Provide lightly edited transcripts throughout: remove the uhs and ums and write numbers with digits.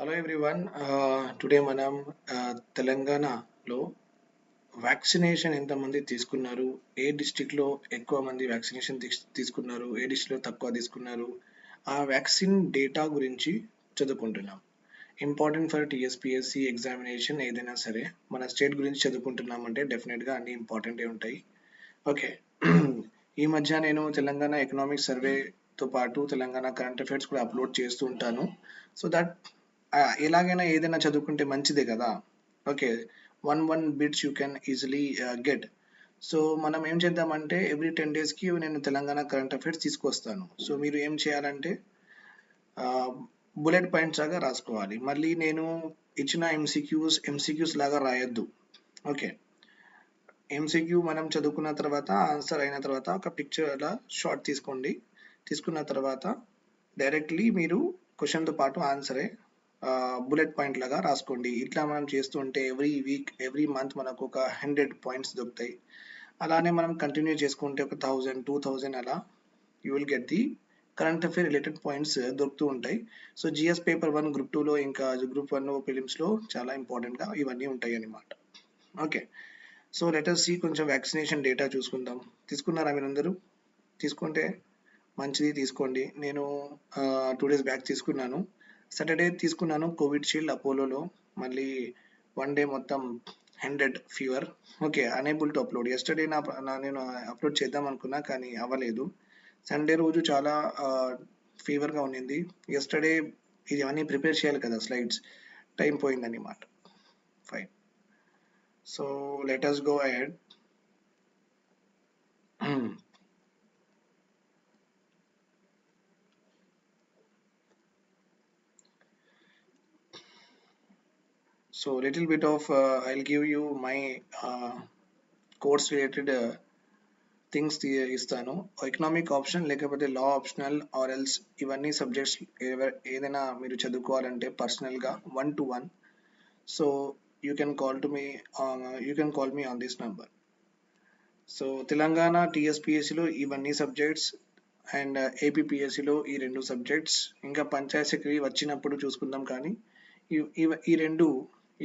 Hello everyone. Today మనం తెలంగాణలో vaccination ఎంతమంది తీసుకున్నారు, ఏ డిస్టిక్లో ఎక్కువ మంది వ్యాక్సినేషన్ తీసుకున్నారు, ఏ డిస్టిక్లో తక్కువ తీసుకున్నారు, ఆ వ్యాక్సిన్ డేటా గురించి చదువుకుంటున్నాం. ఇంపార్టెంట్ ఫర్ టీఎస్పిఎస్సి ఎగ్జామినేషన్ ఏదైనా సరే మన స్టేట్ గురించి చదువుకుంటున్నామంటే డెఫినెట్గా అన్ని ఇంపార్టెంటే ఉంటాయి. ఓకే. ఈ మధ్య నేను తెలంగాణ ఎకనామిక్ సర్వేతో పాటు తెలంగాణ కరెంట్ అఫైర్స్ కూడా అప్లోడ్ చేస్తూ ఉంటాను. సో దట్ ఎలాగైనా ఏదైనా చదువుకుంటే మంచిదే కదా. Okay. One bits you can easily get. So మనం ఏం చేద్దామంటే ఎవ్రీ 10 daysకి నేను తెలంగాణ కరెంట్ అఫైర్స్ తీసుకొస్తాను. సో మీరు ఏం చేయాలంటే బుల్లెట్ పాయింట్స్ లాగా రాసుకోవాలి. మళ్ళీ నేను ఇచ్చిన ఎంసీక్యూస్ లాగా రాయొద్దు. ఓకే. ఎంసీక్యూ మనం చదువుకున్న తర్వాత ఆన్సర్ అయిన తర్వాత ఒక పిక్చర్ అలా షార్ట్ తీసుకోండి. తీసుకున్న తర్వాత డైరెక్ట్లీ మీరు క్వశ్చన్తో పాటు ఆన్సరే బుల్లెట్ పాయింట్ లాగా రాసుకోండి. ఇట్లా మనం చేస్తుంటే ఎవ్రీ వీక్ ఎవ్రీ మంత్ మనకు ఒక 100 పాయింట్స్ దొరుకుతాయి. అలానే మనం కంటిన్యూ చేసుకుంటే ఒక 1000 2000 అలా you will get the current affair related points దొరుకుతూ ఉంటాయి. సో జిఎస్ పేపర్ 1 గ్రూప్ 2లో ఇంకా గ్రూప్ 1 ప్రిలిమ్స్లో చాలా ఇంపార్టెంట్గా ఇవన్నీ ఉంటాయి అన్నమాట. ఓకే. సో లెటర్ సి కొంచెం వ్యాక్సినేషన్ డేటా చూసుకుందాం. తీసుకున్నారా మీరందరూ? తీసుకుంటే మంచిది, తీసుకోండి. నేను 2 days బ్యాక్ తీసుకున్నాను. సాటర్డే తీసుకున్నాను కోవిషీల్డ్ అపోలోలో. మళ్ళీ 1 day మొత్తం 100 fever. Okay. Unable to upload. Yesterday నేను అప్లోడ్ చేద్దాం అనుకున్నా కానీ అవ్వలేదు. సండే రోజు చాలా ఫీవర్గా ఉండింది. ఎస్టర్డే ఇది అన్నీ ప్రిపేర్ చేయాలి కదా స్లైడ్స్, టైం పోయిందన్నమాట. Fine. So let us go ahead. So little bit of I'll give you my course related things ఇస్తాను. ఎకనామిక్ ఆప్షన్ లేకపోతే లా ఆప్షనల్ ఆర్ ఎల్స్ ఇవన్నీ సబ్జెక్ట్స్ ఏదైనా మీరు చదువుకోవాలంటే పర్సనల్గా 1-to-1. So you can call me on this number. So Telangana టీఎస్పిఎస్సిలో ఇవన్నీ subjects and ఏపీపీఎస్సిలో ఈ 2 సబ్జెక్ట్స్, ఇంకా పంచాయత్ సెక్రటరీ వచ్చినప్పుడు చూసుకుందాం. కానీ ఈ రెండు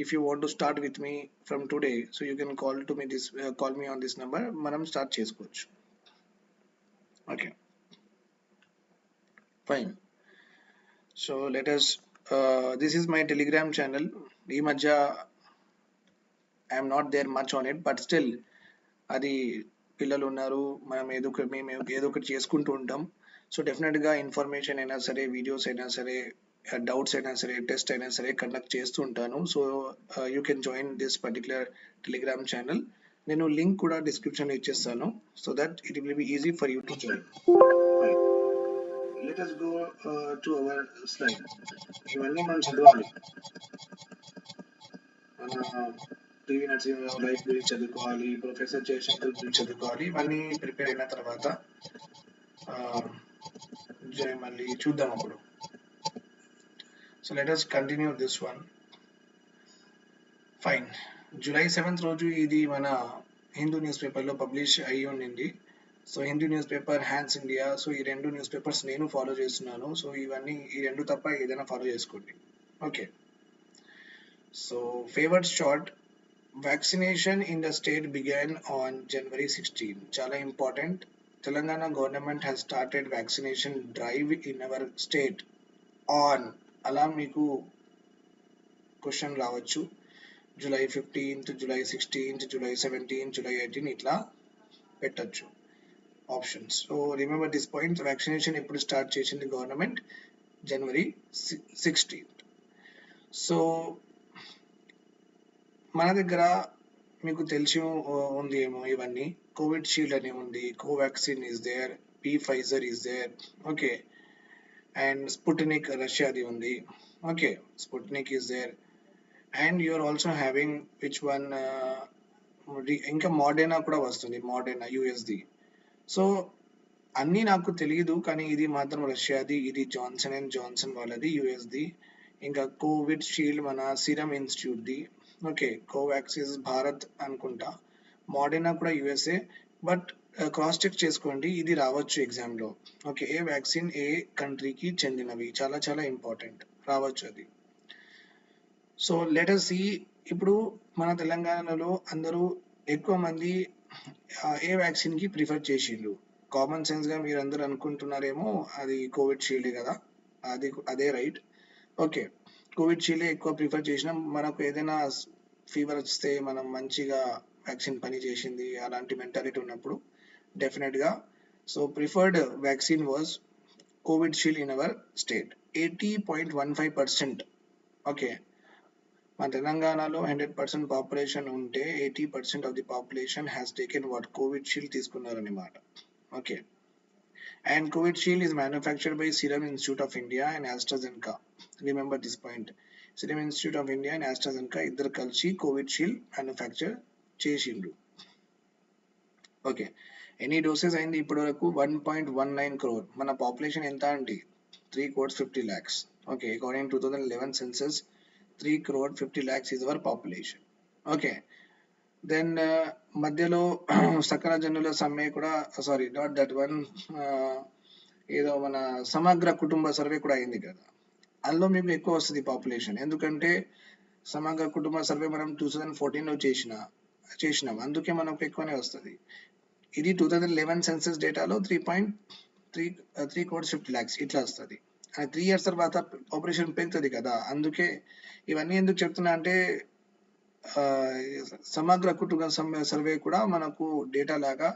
if you want to start with me from today, so you can call me on this number. మనం స్టార్ట్ చేసుకోవచ్చు. Okay. Fine. So let us this is my telegram channel. ఈ మధ్య I'm not there much on it, but still అది పిల్లలు ఉన్నారు, మేము ఏదో ఒకటి చేసుకుంటూ ఉంటాం. సో డెఫినెట్గా ఇన్ఫర్మేషన్ అయినా సరే, వీడియోస్ అయినా సరే, డౌట్స్ అయినా సరే, టెస్ట్ అయినా సరే కండక్ట్ చేస్తూ ఉంటాను. So you can join this particular Telegram channel. నేను లింక్ కూడా డిస్క్రిప్షన్లో ఇచ్చేస్తాను. So that it will be easy for you to join. Let us go to our slide. ఇవన్నీ మనం చదవాలి. మన టీవీ నరసింహరావు లైఫ్ గురించి చదువుకోవాలి, ప్రొఫెసర్ జయశంకర్ గురించి చదువుకోవాలి. ఇవన్నీ ప్రిపేర్ అయిన తర్వాత మళ్ళీ చూద్దాం అప్పుడు. So let us continue this one. Fine. July 7th రోజు ఇది మన హిందూ న్యూస్ పేపర్లో పబ్లిష్ అయ్యి ఉండింది. So Hindu news paper, hands India. So ఈ 2 న్యూస్ పేపర్స్ నేను ఫాలో చేస్తున్నాను. సో ఇవన్నీ ఈ 2 తప్ప ఏదైనా ఫాలో చేసుకోండి. Okay. So favoured short, vaccination in the state began on January 16. చాలా important. Telangana government has started vaccination drive in our state on. అలా మీకు క్వశ్చన్ రావచ్చు. July 15th, July 16th, July 17th, July 18 ఇట్లా పెట్టచ్చు options. So remember this point. Vaccination ఎప్పుడు start చేసింది government? January 16th. So మన దగ్గర మీకు తెలిసి ఉంది ఏమో ఇవన్నీ. కోవిషీల్డ్ అని ఉంది, Covaxin is there, Pfizer is there. Okay. And Sputnik రష్యాది ఉంది. Okay. Sputnik is there. And you are also having which one, ఇంకా మోడర్నా కూడా వస్తుంది, మోడర్నా యూఎస్ది. సో అన్నీ నాకు తెలియదు, కానీ ఇది మాత్రం రష్యాది, ఇది జాన్సన్ వాళ్ళది యూఎస్ది. ఇంకా కోవిషీల్డ్ మన సీరం ఇన్స్టిట్యూట్ది. ఓకే. కోవాక్సిన్ భారత్ అనుకుంటా. మోడర్నా కూడా యూఎస్ఏ. బట్ క్రాస్ చెక్ చేసుకోండి, ఇది రావచ్చు ఎగ్జామ్లో. ఓకే. ఏ వ్యాక్సిన్ ఏ కంట్రీకి చెందినవి, చాలా చాలా ఇంపార్టెంట్, రావచ్చు అది. సో లెట్ us see ఇప్పుడు మన తెలంగాణలో అందరూ ఎక్కువ మంది ఏ వ్యాక్సిన్ కి ప్రిఫర్ చేసిండ్రు. కామన్ సెన్స్ గా మీరు అందరూ అనుకుంటున్నారేమో అది కోవిడ్ షీల్డ్ కదా, అదే రైట్. ఓకే, కోవిడ్ షీల్డ్ ఎక్కువ ప్రిఫర్ చేసినాం. మనకు ఏదైనా ఫీవర్ వస్తే మనం మంచిగా వ్యాక్సిన్ పని చేసింది అలాంటి మెంటాలిటీ ఉన్నప్పుడు డెఫినెట్ గా so preferred vaccine was Covid shield in our state 80.15%. Okay, మన తెలంగాణలో 100% పాపులేషన్ ఉంటే 80% of the population has taken what Covid shield తీసుకున్నారన్నమాట. Okay, and Covid shield is manufactured by Serum Institute of India and AstraZeneca. Remember this point. Serum Institute of India and AstraZeneca ఇద్దరు కలిసి Covid shield manufacture చేసిండ్రు. Okay, ఎన్ని doses అయింది ఇప్పటి వరకు? 1.19 crore. మన population ఎంత అండి? 3,50,00,000. Okay, according 2011 census 3,50,00,000 is our population. Okay, then మధ్యలో సకల జనుల సమ్మె కూడా, సారీ నాట్ దట్ వన్, ఏదో మన సమగ్ర కుటుంబ సర్వే కూడా అయింది కదా, అందులో మీకు ఎక్కువ వస్తుంది పాపులేషన్. ఎందుకంటే సమగ్ర కుటుంబ సర్వే మనం 2014లో చేసినాం, అందుకే మనకు ఎక్కువనే వస్తుంది. ఇది 2011 సెన్సస్ డేటాలో 3,50,00,000 ఇట్లా వస్తుంది. 3 years తర్వాత పాపులేషన్ పెరుగుతుంది కదా, అందుకే ఇవన్నీ ఎందుకు చెప్తున్నా అంటే సమగ్ర కుటుంబ సర్వే కూడా మనకు డేటా లాగా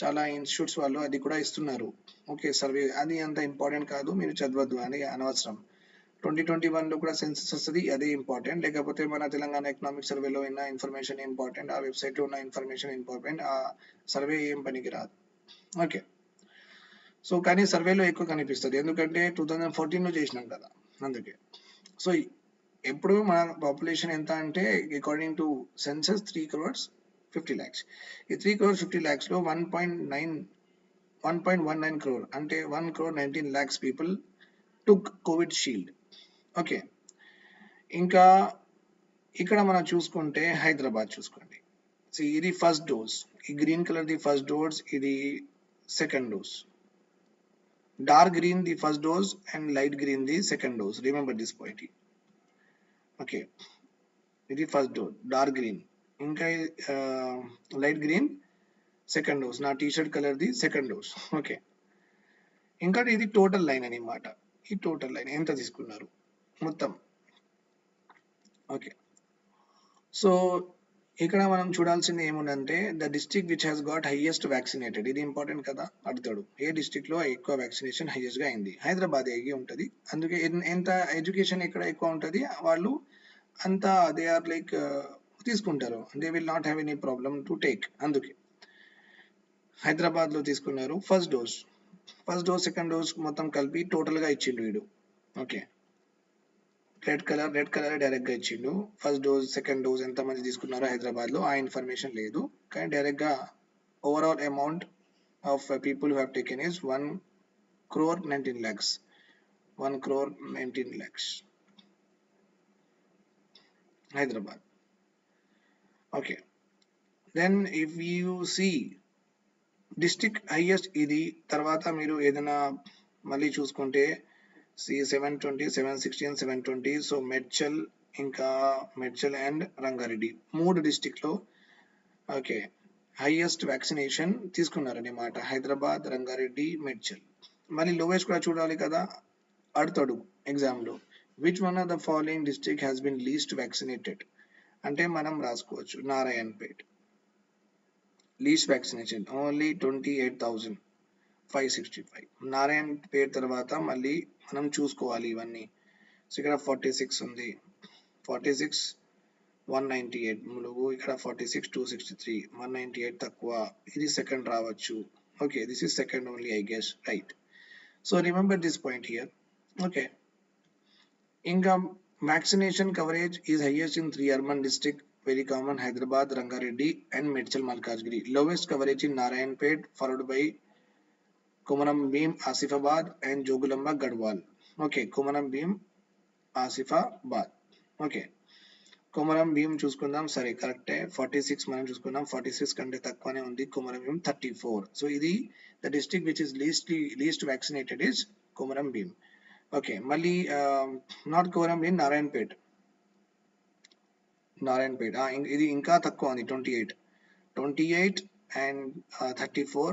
చాలా ఇన్స్టిట్యూట్స్ వాళ్ళు అది కూడా ఇస్తున్నారు. ఓకే, సర్వే అది అంత ఇంపార్టెంట్ కాదు, మీరు చదవద్దు అని అనవసరం. 2021లో కూడా సెన్సస్ వస్తుంది, అదే ఇంపార్టెంట్. లేకపోతే మన తెలంగాణ ఎకనామిక్ సర్వేలో ఉన్న ఇన్ఫర్మేషన్ ఇంపార్టెంట్, ఆ వెబ్సైట్లో ఉన్న ఇన్ఫర్మేషన్ ఇంపార్టెంట్, ఆ సర్వే ఏం పనికి రాదు. ఓకే, సో కానీ సర్వేలో ఎక్కువ కనిపిస్తుంది ఎందుకంటే 2014లో చేసినాం కదా, అందుకే. సో ఎప్పుడు మన పాపులేషన్ ఎంత అంటే అకార్డింగ్ టు సెన్సస్ 3,50,00,000. ఈ 3,50,00,000 లో 1.19 crore అంటే 1,19 crore people took Covid shield. Okay, ఇంకా ఇక్కడ మనం చూసుకుంటే హైదరాబాద్ చూసుకోండి. సో ఇది ఫస్ట్ డోస్, ఈ green colour the first dose, ఇది second dose. Dark green the first dose and light green the second dose. Remember this point. Okay, ఇది first dose dark green, ఇంకా లైట్ గ్రీన్ సెకండ్ డోస్. నా T shirt colour the second dose. Okay, ఇంకా ఇది total line అనమాట. ఈ total line ఎంత తీసుకున్నారు మొత్తం. ఓకే, సో ఇక్కడ మనం చూడాల్సింది ఏముందంటే the district which has got highest vaccinated. ఇది ఇంపార్టెంట్ కదా, అడుగుతాడు ఏ డిస్ట్రిక్ట్ లో ఎక్కువ వ్యాక్సినేషన్ హైయెస్ట్ గా అయింది. హైదరాబాద్ అయ్యి ఉంటుంది, అందుకే ఎంత ఎడ్యుకేషన్ ఎక్కడ ఎక్కువ ఉంటుంది వాళ్ళు అంత దే ఆర్ లైక్ తీసుకుంటారు, they will not have any problem to take. అందుకే హైదరాబాద్ లో తీసుకున్నారు ఫస్ట్ డోస్. సెకండ్ డోస్ మొత్తం కలిపి టోటల్ గా ఇచ్చిండు వీడు. ఓకే, రెడ్ కలర్ డైరెక్ట్ గా ఇచ్చిండు. ఫస్ట్ డోస్ సెకండ్ డోస్ ఎంత మంది తీసుకున్నారో హైదరాబాద్ లో ఆ ఇన్ఫర్మేషన్ లేదు, కానీ డైరెక్ట్ గా overall amount of people who have taken is 1,19,00,000. 1,19,00,000 Hyderabad. Okay, then if you see district highest ఇది. తర్వాత మీరు ఏదైనా మళ్ళీ చూసుకుంటే 720, 716, 720. సో మెడ్చల్, ఇంకా మెడ్చల్ అండ్ రంగారెడ్డి 3 డిస్ట్రిక్ట్ లో ఓకే హైయెస్ట్ వ్యాక్సినేషన్ తీసుకున్నారన్నమాట. హైదరాబాద్, రంగారెడ్డి, మెడ్చల్. మళ్ళీ లోయెస్ట్ కూడా చూడాలి కదా, అడుగుతాడు ఎగ్జామ్ లో. Which one of the following district has been least vaccinated అంటే మనం రాసుకోవచ్చు Narayanpet. Least vaccination only 28,565. Narayanpet తర్వాత మళ్ళీ మనం చూసుకోవాలి ఇవన్నీ. సో ఇక్కడ 46 ఉంది, 46 198 ములుగు, ఇక్కడ 46 263, 198 తక్కువ, ఇది సెకండ్ రావచ్చు. Okay, this is second only I guess, right. So remember this point here. Okay, ఇంకా vaccination coverage is highest in 3 urban district, very common, Hyderabad, Rangareddy and Medchal Malkajgiri. Lowest coverage in Narayanpet, followed by Komaram Bhim, Asifabad and Jogulamba, Gadwal. Okay, Komaram Bhim, Asifabad. Okay, Komaram Bheem చూసుకుందాం, సరే కరెక్టే. 46 మనం చూసుకుందాం, 46 కంటే తక్కువనే ఉంది. Komaram Bheem 34. So ఇది the district which is least vaccinated is Komaram Bheem. Okay, మళ్ళీ నాట్ కొమరం భీం, నారాయణపేట్. నారాయణపేట ఇది ఇంకా తక్కువ ఉంది 28 and 34.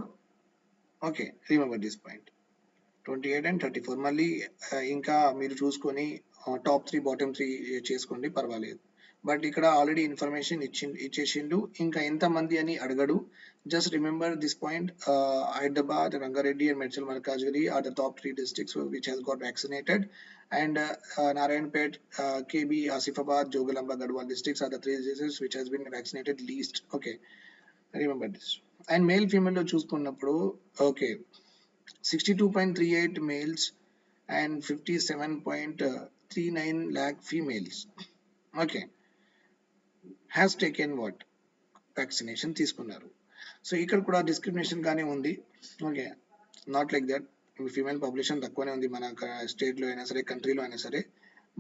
Okay, remember this point 28 and 34. మళ్ళీ ఇంకా మీరు చూసుకొని టాప్ 3 బాటమ్ 3 చేసుకోండి, పర్వాలేదు. బట్ ఇక్కడ ఆల్రెడీ ఇన్ఫర్మేషన్ ఇచ్చేసిండు, ఇంకా ఎంతమంది అని అడగడు. Just remember this point, Hyderabad, Rangareddy and Medchal Malkajgiri are the top 3 districts which has got vaccinated, and Narayanpet, KB, Asifabad, Jogalamba, Gadwal districts are the 3 districts which has been vaccinated least. Okay, remember this. And male female lo chuskunnappudu, okay, 62.38 males and 57.39 lakh females, okay, has taken what vaccination తీసుకున్నారు. So ఇక్కడ కూడా discrimination గానే ఉంది. Okay, not like that female population తక్కువనే ఉంది మన state లో అయినా సరే, కంట్రీలో అయినా సరే.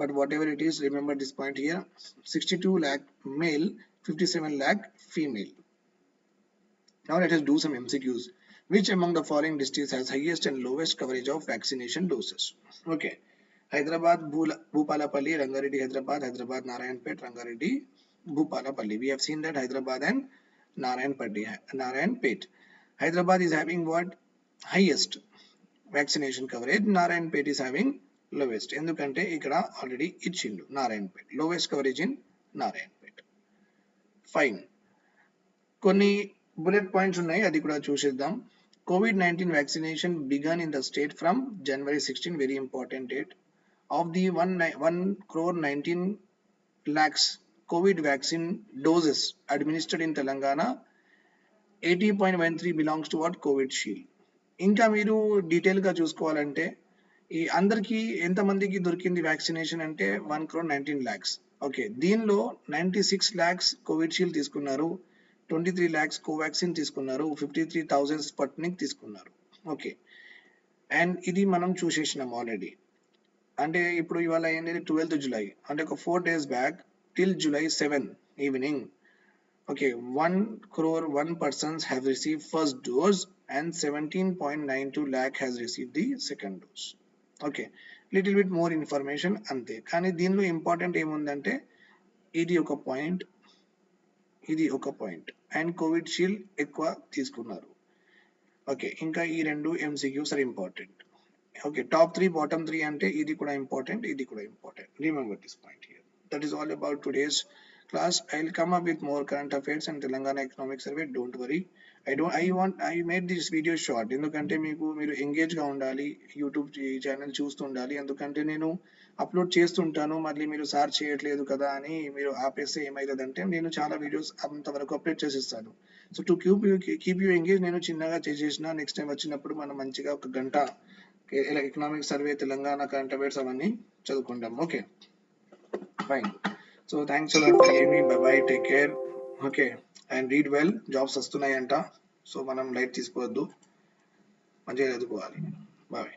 But what ever it is, remember this point here, 62 lakh male, 57 lakh female. Now let us do some MCQs. Which among the following districts has highest and lowest coverage of vaccination doses? Okay, Hyderabad, Bhupalapalli, Rangareddy, Hyderabad, Narayanpet, Rangareddy, Bhupalapalli. We have seen that Hyderabad and Narayanpet. Hyderabad is having what? Highest vaccination coverage. Narayanpet is having lowest. ఎందుకంటే ఇక్కడ already ఇచ్చిండు Narayanpet. Lowest coverage in Narayanpet. Fine. కొన్ని bullet points ఉన్నాయి, అది కూడా చూసేద్దాం. COVID-19 vaccination began in the state from January 16, very important date. Of the 1,19 lakhs COVID vaccine doses administered in Telangana, 80.13 belongs to what? Covishield. ఇంకా మీరు detail గా చూసుకోవాలంటే ఈ అందరికి ఎంతమందికి దొరికింది వ్యాక్సినేషన్ అంటే 1,19 lakhs. ఓకే, దీనిలో 96 lakhs కోవిషీల్డ్ తీసుకున్నారు, 23 lakhs కోవాక్సిన్ తీసుకున్నారు, 53,000 స్పుట్నిక్ తీసుకున్నారు. ఓకే, అండ్ ఇది మనం చూసేసినాం ఆల్రెడీ. అంటే ఇప్పుడు ఇవాళ ఏంటి, 12th July, అంటే ఒక 4 days back till July 7 evening. Okay, 1 crore 1 persons have received first dose and 17.92 lakh has received the second dose. Okay, little bit more information ante, కానీ దీనిలో ఇంపార్టెంట్ ఏముందంటే ఇది ఒక పాయింట్, ఇది ఒక పాయింట్, అండ్ కోవిషీల్డ్ ఎక్కువ తీసుకున్నారు. ఓకే, ఇంకా ఈ రెండు MCQs are important. Okay, top 3 bottom 3 అంటే ఇది కూడా ఇంపార్టెంట్, ఇది కూడా important. Remember this point here. That is all about today's class. I'll come up with more current affairs and Telangana economic survey. Don't worry. I made this video short ఎందుకంటే మీరు engage గా ఉండాలి, YouTube channel చూస్తుండాలి. ఎందుకంటే నేను upload చేస్తుంటాను, మళ్ళీ మీరు sir చేయట్లేదు కదా అని మీరు ఆపేస్తే ఏమైతుందంటే నేను చాలా వీడియోస్ అంతవరకు అప్లోడ్ చేసేస్తాను. So to keep you engage నేను చిన్నగా చేసేసిన, నెక్స్ట్ టైం వచ్చినప్పుడు మనం మంచిగా 1 గంట economic survey, Telangana current affairs అవన్నీ చదువుకుంటాం. Okay, fine. So thanks a lot for giving me. Bye bye, take care. Okay, and read well. Jobs వస్తున్నాయంట, సో మనం లైట్ తీసుకోవద్దు, మంచిగా చదువుకోవాలి. బాయ్.